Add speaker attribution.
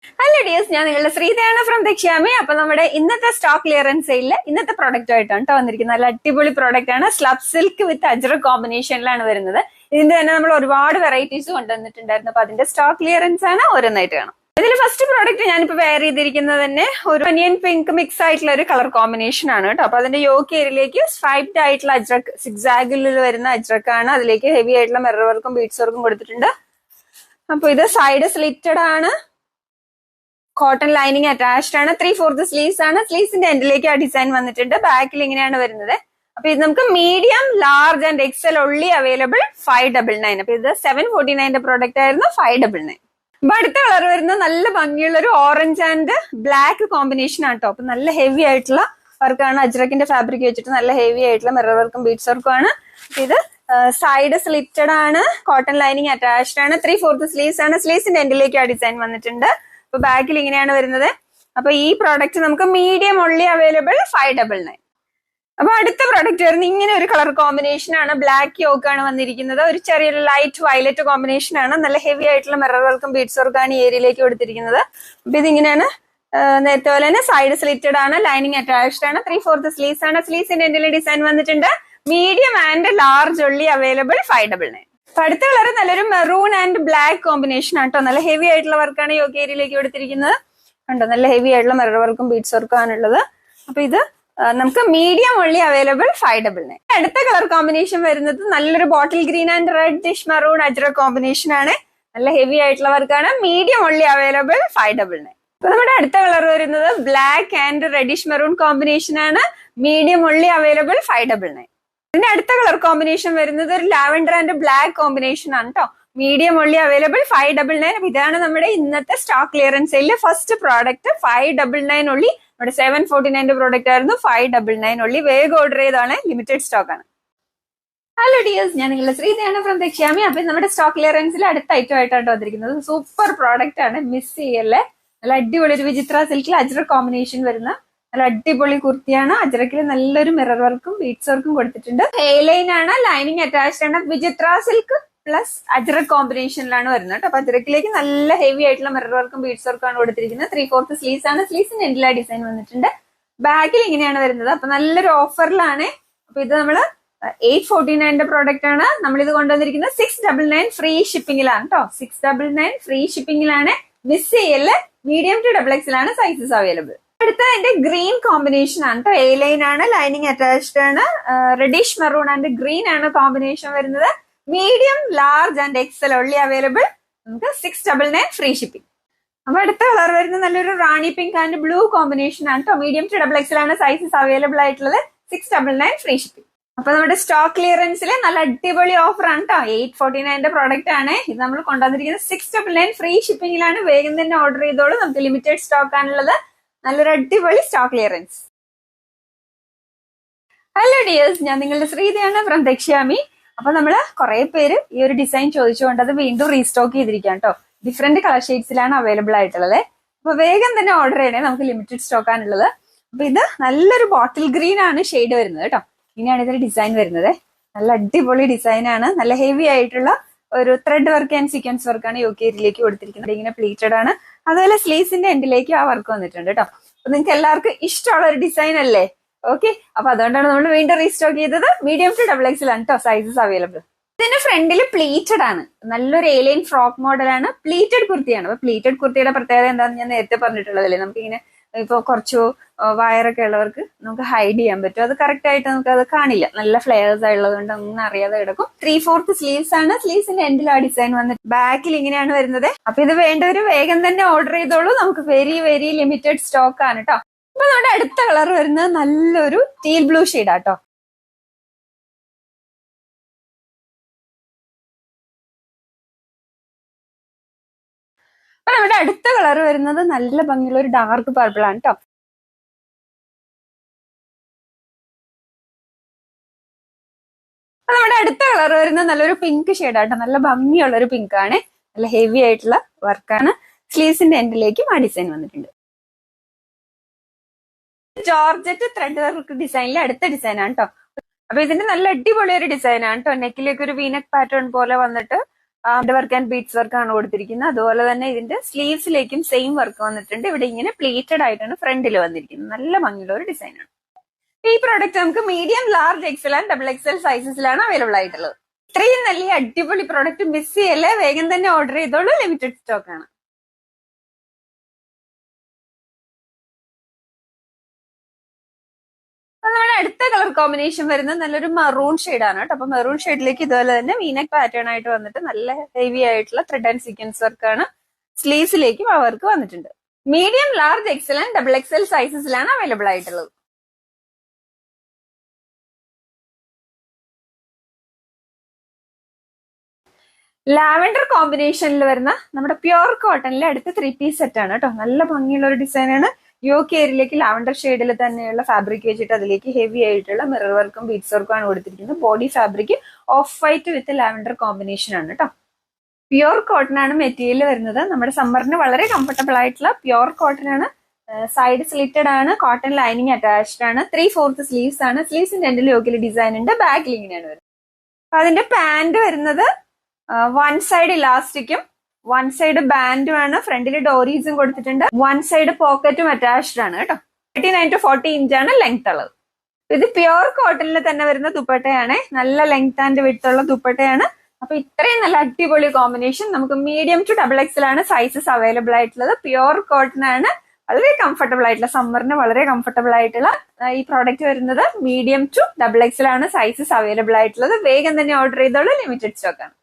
Speaker 1: Hello dears, ഞാൻ നിങ്ങളുടെ ശ്രീതയാണ് from Dakshyami. അപ്പൊ നമ്മുടെ ഇന്നത്തെ സ്റ്റോക്ക് ക്ലിയറൻസ് സെയിലില് ഇന്നത്തെ പ്രോഡക്റ്റ് ആയിട്ടാണ് കേട്ടോ വന്നിരിക്കുന്നത്. നല്ല അടിപൊളി പ്രോഡക്റ്റ് ആണ്. സ്ലബ് സിൽക്ക് വിത്ത് അജ്രക് കോമ്പിനേഷനിലാണ് വരുന്നത്. ഇതിന്റെ തന്നെ നമ്മൾ ഒരുപാട് വെറൈറ്റീസ് കൊണ്ടുവന്നിട്ടുണ്ടായിരുന്നു. അപ്പൊ അതിന്റെ സ്റ്റോക്ക് ക്ലിയറൻസ് ആണ് ഓരോന്നായിട്ട് കാണാം. ഇതിൽ ഫസ്റ്റ് പ്രോഡക്റ്റ് ഞാനിപ്പോ വെയർ ചെയ്തിരിക്കുന്നത് തന്നെ ഒരു ഒനിയൻ പിങ്ക് മിക്സ് ആയിട്ടുള്ള ഒരു കളർ കോമ്പിനേഷൻ ആണ് കേട്ടോ. അപ്പൊ അതിന്റെ യോക്ക് ഏരിയയിലേക്ക് സ്ട്രൈപ്ഡ് ആയിട്ടുള്ള അജ്രക്, സിക്സാഗിൽ വരുന്ന അജ്രക് ആണ്. അതിലേക്ക് ഹെവി ആയിട്ടുള്ള മിറർ വർക്കും ബീഡ്സ് വർക്കും കൊടുത്തിട്ടുണ്ട്. അപ്പൊ ഇത് സൈഡ് സ്ലിറ്റഡ് ആണ്, കോട്ടൺ ലൈനിങ് അറ്റാച്ച്ഡ് ആണ്, 3/4 സ്ലീവ്സ് ആണ്. സ്ലീവ്സിന്റെ എൻഡിലേക്ക് ആ ഡിസൈൻ വന്നിട്ടുണ്ട്. ബാക്കിൽ ഇങ്ങനെയാണ് വരുന്നത്. അപ്പൊ ഇത് നമുക്ക് medium, large and Excel only available 599. അപ്പൊ ഇത് 749 പ്രോഡക്റ്റ് ആയിരുന്നു, 599. അപ്പൊ അടുത്ത കളർ വരുന്നത് നല്ല ഭംഗിയുള്ള ഒരു ഓറഞ്ച് ആൻഡ് ബ്ലാക്ക് കോമ്പിനേഷൻ ആണ് കേട്ടോ. അപ്പൊ നല്ല ഹെവി ആയിട്ടുള്ള വർക്കാണ്. അജ്രക്കിന്റെ ഫാബ്രിക് വെച്ചിട്ട് നല്ല ഹെവി ആയിട്ടുള്ള മിറർ വർക്കും ബീഡ്സ് വർക്കും ആണ്. ഇത് സൈഡ് സ്ലിറ്റഡ് ആണ്, കോട്ടൺ ലൈനിങ് അറ്റാച്ച്ഡ് ആണ്, 3/4 സ്ലീവ്സ് ആണ്. സ്ലീവ്സിന്റെ എൻഡിലേക്ക് ആ ഡിസൈൻ വന്നിട്ടുണ്ട്. അപ്പൊ ബാക്കിൽ ഇങ്ങനെയാണ് വരുന്നത്. അപ്പൊ ഈ പ്രോഡക്റ്റ് നമുക്ക് മീഡിയം ഒള്ളി അവൈലബിൾ 599. അപ്പൊ അടുത്ത പ്രോഡക്റ്റ് വരുന്നത് ഇങ്ങനെ ഒരു കളർ കോമ്പിനേഷൻ ആണ്. ബ്ലാക്ക് യോക്ക് ആണ് വന്നിരിക്കുന്നത്. ഒരു ചെറിയൊരു ലൈറ്റ് വയലറ്റ് കോമ്പിനേഷൻ ആണ്. നല്ല ഹെവി ആയിട്ടുള്ള മിറർ വർക്കും ബീഡ്സ് വർക്കും ആണ് ഈ ഏരിയയിലേക്ക് കൊടുത്തിരിക്കുന്നത്. അപ്പൊ ഇതിങ്ങനെയാണ്. നേരത്തെ പോലെ തന്നെ സൈഡ് സ്ലിറ്റഡ് ആണ്, ലൈനിങ് അറ്റാച്ച്ഡ് ആണ്, 3/4 സ്ലീവ്സ് ആണ്. സ്ലീവ്സിന്റെ എൻഡിൽ ഡിസൈൻ വന്നിട്ടുണ്ട്. Medium and large only available 599. അപ്പൊ അടുത്ത കളർ നല്ലൊരു മെറൂൺ ആൻഡ് ബ്ലാക്ക് കോമ്പിനേഷൻ ആണ് കേട്ടോ. നല്ല ഹെവി ആയിട്ടുള്ള വർക്കാണ് യോക്ക് ഏരിയയിലേക്ക് കൊടുത്തിരിക്കുന്നത്. കണ്ടോ, നല്ല ഹെവി ആയിട്ടുള്ള മിറർ വർക്കും ബീഡ്സ് വർക്കും ആണുള്ളത്. അപ്പൊ ഇത് നമുക്ക് മീഡിയം ഒള്ളി അവൈലബിൾ 599. അടുത്ത കളർ കോമ്പിനേഷൻ വരുന്നത് നല്ലൊരു bottle green and red dish maroon Ajrak combination ആണ്. നല്ല ഹെവി ആയിട്ടുള്ള വർക്കാണ്. മീഡിയം ഒള്ളി അവൈലബിൾ 599. അപ്പൊ നമ്മുടെ അടുത്ത കളർ വരുന്നത് black and reddish maroon combination ആണ്. മീഡിയം ഒള്ളി അവൈലബിൾ 599. ഇതിന്റെ അടുത്ത കളർ കോമ്പിനേഷൻ വരുന്നത് ഒരു ലാവൻഡർ ആൻഡ് ബ്ലാക്ക് കോമ്പിനേഷൻ ആണ് കേട്ടോ. മീഡിയം ഒള്ളി അവൈലബിൾ 599. അപ്പൊ ഇതാണ് നമ്മുടെ ഇന്നത്തെ സ്റ്റോക്ക് ക്ലിയറൻസ് സെയിലിലെ ഫസ്റ്റ് പ്രോഡക്റ്റ്. 599 ഒള്ളി. നമ്മുടെ 749 പ്രോഡക്റ്റ് ആയിരുന്നു, 599 ഒള്ളി. വേഗം ഓർഡർ ചെയ്താണ്, ലിമിറ്റഡ് സ്റ്റോക്ക് ആണ്. ഹലോ ഡിയേഴ്സ്, ഞാൻ നിങ്ങളുടെ ശ്രീതയാണ് ഫ്രം ദക്ഷ്യാമി. അപ്പൊ നമ്മുടെ സ്റ്റോക്ക് ക്ലിയറൻസിൽ അടുത്ത ഐറ്റം ആയിട്ടാണ് വന്നിരിക്കുന്നത്. സൂപ്പർ പ്രോഡക്റ്റ് ആണ്, മിസ് ചെയ്യല്ലേ. നല്ല അടിപൊളി ഒരു വിചിത്ര സിൽക്കിൽ അജ്രക് കോമ്പിനേഷൻ വരുന്ന നല്ല അടിപൊളി കുർത്തിയാണ്. അജ്രക്കിൽ നല്ലൊരു മിറർ വർക്കും ബീഡ്സ് വർക്കും കൊടുത്തിട്ടുണ്ട്. ഹെയർലൈൻ ആണ്, ലൈനിങ് അറ്റാച്ച്ഡ് ആണ്. വിചിത്ര സിൽക്ക് പ്ലസ് അജ്രക് കോമ്പിനേഷനിലാണ് വരുന്നത് കേട്ടോ. അപ്പൊ അജ്രക്കിലേക്ക് നല്ല ഹെവി ആയിട്ടുള്ള മിറർ വർക്കും ബീഡ്സ് വർക്കും ആണ് കൊടുത്തിരിക്കുന്നത്. 3/4 സ്ലീവ്സ് ആണ്. സ്ലീവ്സിന്റെ എൻഡിലാ ഡിസൈൻ വന്നിട്ടുണ്ട്. ബാക്കിൽ ഇങ്ങനെയാണ് വരുന്നത്. അപ്പൊ നല്ലൊരു ഓഫറിലാണ്. അപ്പൊ ഇത് നമ്മള് 849 പ്രോഡക്റ്റ് ആണ്. നമ്മളിത് കൊണ്ടുവന്നിരിക്കുന്നത് 699 ഫ്രീ ഷിപ്പിംഗിലാണ് കേട്ടോ. 699 ഫ്രീ ഷിപ്പിംഗിലാണ്. മിസ് ചെയ്യല്ലേ. മീഡിയം ടു XXL ആണ് സൈസസ് അവൈലബിൾ. അടുത്ത എന്റെ ഗ്രീൻ കോമ്പിനേഷൻ ആണ് കേട്ടോ. എ ലൈൻ ആണ്, ലൈനിങ് അറ്റാച്ച്ഡ് ആണ്, റെഡിഷ് മെറൂൺ ആൻഡ് ഗ്രീൻ ആണ് കോമ്പിനേഷൻ വരുന്നത്. Medium, large and Excel only available. നമുക്ക് 699 ഫ്രീ ഷിപ്പിംഗ്. അപ്പൊ അടുത്ത കളർ വരുന്നത് നല്ലൊരു റാണി പിങ്ക് ആൻഡ് ബ്ലൂ കോമ്പിനേഷൻ ആണ് കേട്ടോ. മീഡിയം ടു XXL ആണ് സൈസസ് അവൈലബിൾ ആയിട്ടുള്ളത്. 699 ഫ്രീ ഷിപ്പിംഗ്. അപ്പൊ നമ്മുടെ സ്റ്റോക്ക് ക്ലിയറൻസിലെ നല്ല അടിപൊളി ഓഫർ ആണ് കേട്ടോ. 849 പ്രോഡക്റ്റ് ആണ്. ഇത് നമ്മൾ കൊണ്ടുവന്നിരിക്കുന്നത് 699 ഫ്രീ ഷിപ്പിംഗിലാണ്. വേഗം തന്നെ ഓർഡർ ചെയ്തോളൂ. നമുക്ക് ലിമിറ്റഡ് സ്റ്റോക്ക് ആണുള്ളത്. നല്ലൊരു അടിപൊളി സ്റ്റോക്ക് ക്ലിയറൻസ്. ഹലോ ഡിയേഴ്സ്, ഞാൻ നിങ്ങളുടെ ശ്രീതയാണ് ഫ്രം ദക്ഷ്യാമി. അപ്പൊ നമ്മള് കുറെ പേര് ഈ ഒരു ഡിസൈൻ ചോദിച്ചുകൊണ്ട് അത് വീണ്ടും റീസ്റ്റോക്ക് ചെയ്തിരിക്കാം കേട്ടോ. ഡിഫറെന്റ് കളർ ഷെയ്ഡ്സിലാണ് അവൈലബിൾ ആയിട്ടുള്ളത്. അപ്പൊ വേഗം തന്നെ ഓർഡർ ചെയ്യണേ, നമുക്ക് ലിമിറ്റഡ് സ്റ്റോക്ക് ആണുള്ളത്. അപ്പൊ ഇത് നല്ലൊരു ബോട്ടിൽ ഗ്രീൻ ആണ് ഷെയ്ഡ് വരുന്നത് കേട്ടോ. ഇങ്ങനെയാണ് ഇതിന്റെ ഡിസൈൻ വരുന്നത്. നല്ല അടിപൊളി ഡിസൈൻ ആണ്. നല്ല ഹെവി ആയിട്ടുള്ള ഒരു ത്രെഡ് വർക്ക് ആൻഡ് സീക്വൻസ് വർക്കാണ് യോക്ക് ഏരിയയിലേക്ക് കൊടുത്തിരിക്കുന്നത്. ഇങ്ങനെ പ്ലീറ്റഡ് ആണ്. അതുപോലെ സ്ലീവ്സിന്റെ എൻഡിലേക്ക് ആ വർക്ക് വന്നിട്ടുണ്ട് കേട്ടോ. അപ്പൊ നിങ്ങൾക്ക് എല്ലാവർക്കും ഇഷ്ടമുള്ള ഒരു ഡിസൈൻ അല്ലേ? ഓക്കെ, അപ്പൊ അതുകൊണ്ടാണ് നമ്മൾ വീണ്ടും റീസ്റ്റോക്ക് ചെയ്തത്. മീഡിയം ടു XXL ആണ് കേട്ടോ സൈസസ് അവൈലബിൾ. ഇതിന്റെ ഫ്രണ്ടിൽ പ്ലീറ്റഡ് ആണ്. നല്ലൊരു എലൈൻ ഫ്രോക്ക് മോഡലാണ്. പ്ലീറ്റഡ് കുർത്തിയാണ്. അപ്പൊ പ്ലീറ്റഡ് കുർത്തിയുടെ പ്രത്യേകത എന്താണെന്ന് ഞാൻ നേരത്തെ പറഞ്ഞിട്ടുള്ളതല്ലേ. നമുക്കിങ്ങനെ ഇപ്പൊ കുറച്ചു വയറൊക്കെ ഉള്ളവർക്ക് നമുക്ക് ഹൈഡ് ചെയ്യാൻ പറ്റും. അത് കറക്റ്റ് ആയിട്ട് നമുക്ക് അത് കാണില്ല. നല്ല ഫ്ലെയേഴ്സ് ആയുള്ളത് കൊണ്ട് ഒന്നും അറിയാതെ കിടക്കും. 3/4 സ്ലീവ്സ് ആണ്. സ്ലീവ്സിന്റെ എൻഡിൽ ആ ഡിസൈൻ വന്നിട്ട് ബാക്കിൽ ഇങ്ങനെയാണ് വരുന്നത്. അപ്പൊ ഇത് വേണ്ടവര് വേഗം തന്നെ ഓർഡർ ചെയ്തോളൂ. നമുക്ക് വെരി വെരി ലിമിറ്റഡ് സ്റ്റോക്ക് ആണ് കേട്ടോ. അപ്പൊ നമ്മുടെ അടുത്ത കളർ വരുന്നത് നല്ലൊരു ടീൽ ബ്ലൂ ഷെയ്ഡ് ആട്ടോ. അപ്പൊ നമ്മുടെ അടുത്ത കളർ വരുന്നത് നല്ല ഭംഗിയുള്ള ഒരു ഡാർക്ക് പർപ്പിൾ ആണ് കേട്ടോ. നമ്മുടെ അടുത്ത കളർ വരുന്നത് നല്ലൊരു പിങ്ക് ഷെയ്ഡ് ആട്ടോ. നല്ല ഭംഗിയുള്ള ഒരു പിങ്ക് ആണ്. നല്ല ഹെവി ആയിട്ടുള്ള വർക്കാണ്. സ്ലീവ്സിന്റെ എൻഡിലേക്കും ആ ഡിസൈൻ വന്നിട്ടുണ്ട്. ജോർജറ്റ് ത്രെഡ് വർക്ക് ഡിസൈനിലെ അടുത്ത ഡിസൈൻ ആണ് കേട്ടോ. അപ്പൊ ഇതിന്റെ നല്ല അടിപൊളി ഒരു ഡിസൈൻ ആണ് കേട്ടോ. നെക്കിലേക്ക് ഒരു വീനക് പാറ്റേൺ പോലെ വന്നിട്ട് വർക്ക് ആൻഡ് ബീഡ്സ് വർക്ക് ആണ് കൊടുത്തിരിക്കുന്നത്. അതുപോലെ തന്നെ ഇതിന്റെ സ്ലീവ്സിലേക്കും സെയിം വർക്ക് വന്നിട്ടുണ്ട്. ഇവിടെ ഇങ്ങനെ പ്ലീറ്റഡ് ആയിട്ടാണ് ഫ്രണ്ടിൽ വന്നിരിക്കുന്നത്. നല്ല ഭംഗിയുള്ള ഒരു ഡിസൈൻ ആണ്. ഈ പ്രോഡക്റ്റ് നമുക്ക് medium, large, XL and double XL സൈസസിലാണ് അവൈലബിൾ ആയിട്ടുള്ളത്. ഇത്രയും നല്ല അടിപൊളി പ്രോഡക്റ്റ് മിസ് ചെയ്യല്ലേ, വേഗം തന്നെ ഓർഡർ ചെയ്തോളൂ. ലിമിറ്റഡ് സ്റ്റോക്ക് ആണ്. നമ്മുടെ അടുത്ത കളർ കോമ്പിനേഷൻ വരുന്നത് നല്ലൊരു മറൂൺ ഷെയ്ഡ് ആണ് കേട്ടോ. അപ്പൊ മെറൂൺ ഷെയ്ഡിലേക്ക് ഇതുപോലെ തന്നെ വീനക് പാറ്റേൺ ആയിട്ട് വന്നിട്ട് നല്ല ഹെവി ആയിട്ടുള്ള ത്രെഡ് ആൻഡ് സീക്വൻസ് വർക്ക് ആണ്. സ്ലീവ്സിലേക്കും ആ വർക്ക് വന്നിട്ടുണ്ട്. Medium, large, XL and double XL സൈസസിലാണ് അവൈലബിൾ ആയിട്ടുള്ളത്. ലാവൻഡർ കോമ്പിനേഷനിൽ വരുന്ന നമ്മുടെ പ്യുർ കോട്ടണിലെ അടുത്ത 3 പീസ് സെറ്റ് ആണ് കേട്ടോ. നല്ല ഭംഗിയുള്ള ഒരു ഡിസൈൻ ആണ്. യോക്ക് ഏരിയയിലേക്ക് ലാവൻഡർ ഷെയ്ഡിൽ തന്നെയുള്ള ഫാബ്രിക് വെച്ചിട്ട് അതിലേക്ക് ഹെവി ആയിട്ടുള്ള മിറർ വർക്കും ബീഡ്സ് വർക്കും ആണ് കൊടുത്തിരിക്കുന്നത്. Body fabric of white with lavender combination ആണ് കേട്ടോ. പ്യുർ കോട്ടൺ ആണ് മെറ്റീരിയൽ വരുന്നത്. നമ്മുടെ സമ്മറിന് വളരെ കംഫർട്ടബിൾ ആയിട്ടുള്ള പ്യുർ കോട്ടൺ ആണ്. സൈഡ് സ്ലിറ്റഡ് ആണ്. കോട്ടൺ ലൈനിങ് അറ്റാച്ച്ഡ് ആണ്. 3/4 സ്ലീവ്സ് ആണ്. സ്ലീവ്സിന്റെ എൻഡിൽ യോക്കിൽ ഡിസൈൻ ഉണ്ട്. ബാക്കിൽ ഇങ്ങനെയാണ് വരുന്നത്. അതിന്റെ പാന്റ് വരുന്നത് വൺ സൈഡ് ഇലാസ്റ്റിക്കും വൺ സൈഡ് ബാൻഡും ആണ്. ഫ്രണ്ടിൽ ഡോറീസും കൊടുത്തിട്ടുണ്ട്. വൺ സൈഡ് പോക്കറ്റും അറ്റാച്ച്ഡ് ആണ് കേട്ടോ. 39 to 40 ഇഞ്ചാണ് ലെങ്ത് ഉള്ളത്. ഇത് പ്യുർ കോട്ടണിൽ തന്നെ വരുന്ന ദുപ്പട്ടയാണ്. നല്ല ലെങ്ത് ആൻഡ് വിഡ്ത്ത് ഉള്ള ദുപ്പട്ടയാണ്. അപ്പൊ ഇത്രയും നല്ല അടിപൊളി കോമ്പിനേഷൻ നമുക്ക് മീഡിയം ടു ഡബിൾ എക്സൽ ആണ് സൈസസ് അവൈലബിൾ ആയിട്ടുള്ളത്. പ്യുർ കോട്ടൺ ആണ്. വളരെ കംഫർട്ടബിൾ ആയിട്ടുള്ള, സമ്മറിന് വളരെ കംഫർട്ടബിൾ ആയിട്ടുള്ള ഈ പ്രോഡക്റ്റ് വരുന്നത് മീഡിയം ടു ഡബിൾ എക്സൽ ആണ് സൈസസ് അവൈലബിൾ ആയിട്ടുള്ളത്. വേഗം തന്നെ ഓർഡർ ചെയ്തോളൂ. ലിമിറ്റഡ് സ്റ്റോക്ക് ആണ്.